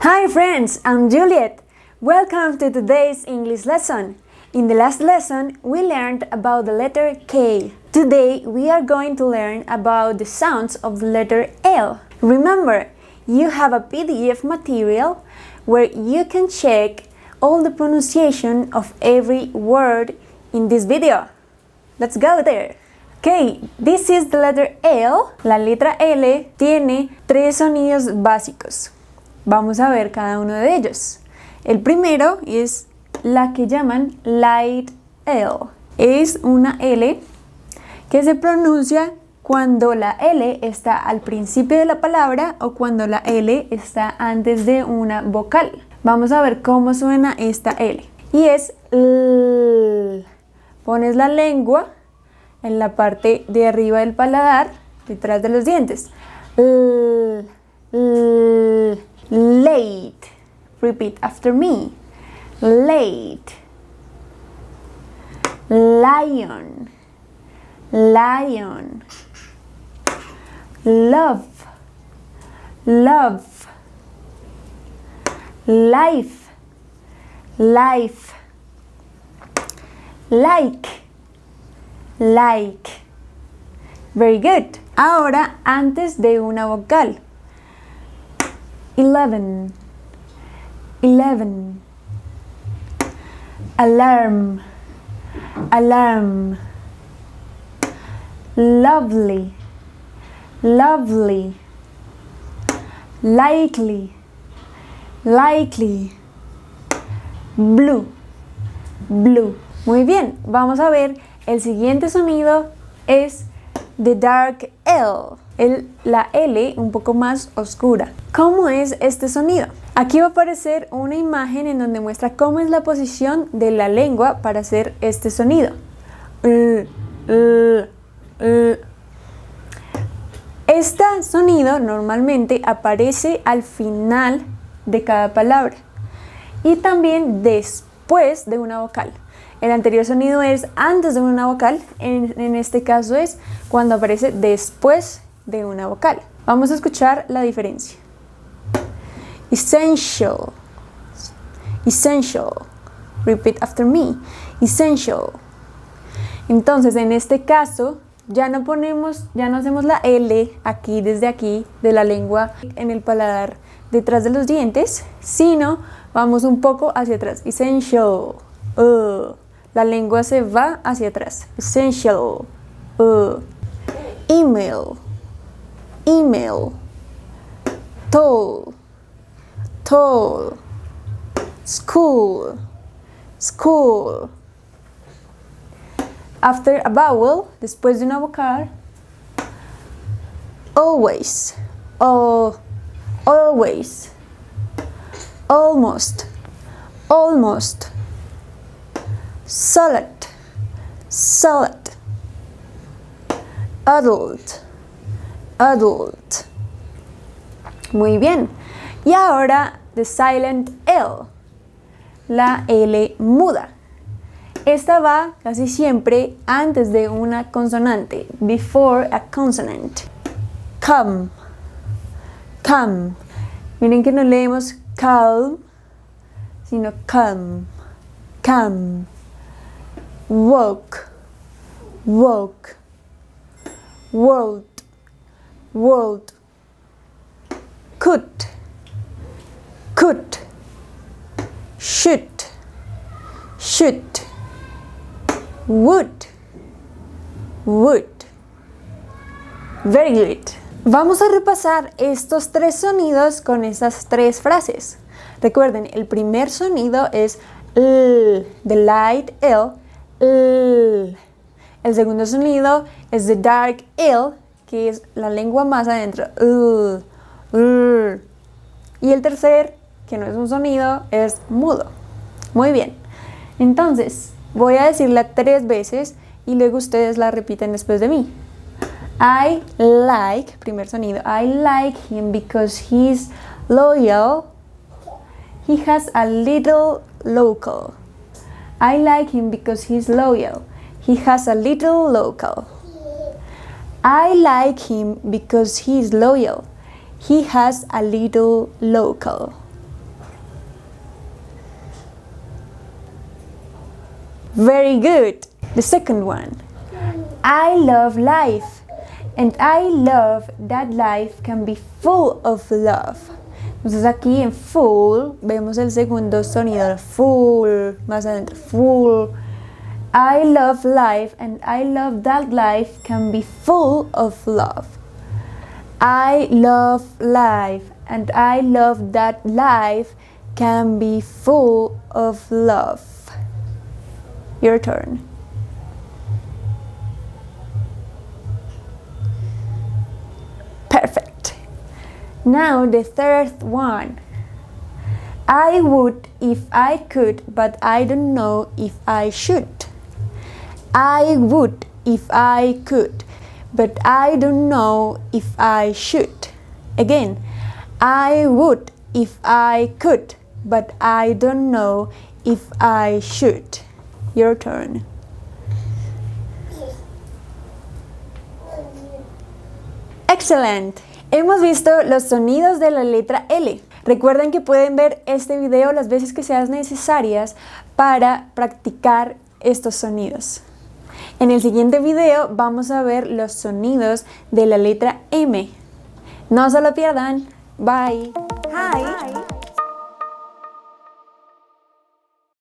Hi friends, I'm Juliet. Welcome to today's English lesson. In the last lesson, we learned about the letter K. Today, we are going to learn about the sounds of the letter L. Remember, you have a PDF material where you can check all the pronunciation of every word in this video. Let's go there. Okay, this is the letter L. La letra L tiene tres sonidos básicos. Vamos a ver cada uno de ellos. El primero es la que llaman light L. Es una L que se pronuncia cuando la L está al principio de la palabra o cuando la L está antes de una vocal. Vamos a ver cómo suena esta L. Y es L. Pones la lengua en la parte de arriba del paladar, detrás de los dientes. L, L. Late. Repeat after me. Late. Lion. Lion. Love. Love. Life. Life. Like. Like. Very good. Ahora antes de una vocal. 11. 11. Alarm. Alarm. Lovely. Lovely. Likely. Likely. Blue. Blue. Muy bien, vamos a ver. El siguiente sonido es the dark L. La L un poco más oscura. ¿Cómo es este sonido? Aquí va a aparecer una imagen en donde muestra cómo es la posición de la lengua para hacer este sonido. Este sonido normalmente aparece al final de cada palabra y también después de una vocal. El anterior sonido es antes de una vocal, en este caso es cuando aparece después de una vocal. Vamos a escuchar la diferencia. Essential. Essential. Repeat after me. Essential. Entonces, en este caso, ya no hacemos la L aquí, desde aquí, de la lengua en el paladar detrás de los dientes, sino vamos un poco hacia atrás. Essential. La lengua se va hacia atrás. Essential. Email. Email. Tall. Tall. School. School. After a vowel, después de una vocal, always. Always. Almost. Almost. Solid. Solid. Adult. Adult. Muy bien. Y ahora, the silent L. La L muda. Esta va casi siempre antes de una consonante. Before a consonant. Come. Come. Miren que no leemos calm, sino come. Come. Walk. Walk. World. World. Could. Could. Should. Should. Would. Would. Very good. Vamos a repasar estos tres sonidos con esas tres frases. Recuerden, el primer sonido es L, the light L, L. El segundo sonido es the dark L, que es la lengua más adentro. Y el tercer, que no es un sonido, es mudo. Muy bien. Entonces, voy a decirla 3 veces y luego ustedes la repiten después de mí. I like, primer sonido. I like him because he's loyal. He has a little local. I like him because he's loyal. He has a little local. I like him because he's loyal. He has a little local. Very good. The second one. I love life, and I love that life can be full of love. Entonces aquí en full vemos el segundo sonido, full, más adentro, full. I love life, and I love that life can be full of love. I love life, and I love that life can be full of love. Your turn. Perfect. Now the third one. I would if I could, but I don't know if I should. I would if I could, but I don't know if I should. Again, I would if I could, but I don't know if I should. Your turn. Excellent. Hemos visto los sonidos de la letra L. Recuerden que pueden ver este video las veces que sean necesarias para practicar estos sonidos. En el siguiente video vamos a ver los sonidos de la letra M. No se lo pierdan. Bye. Hi.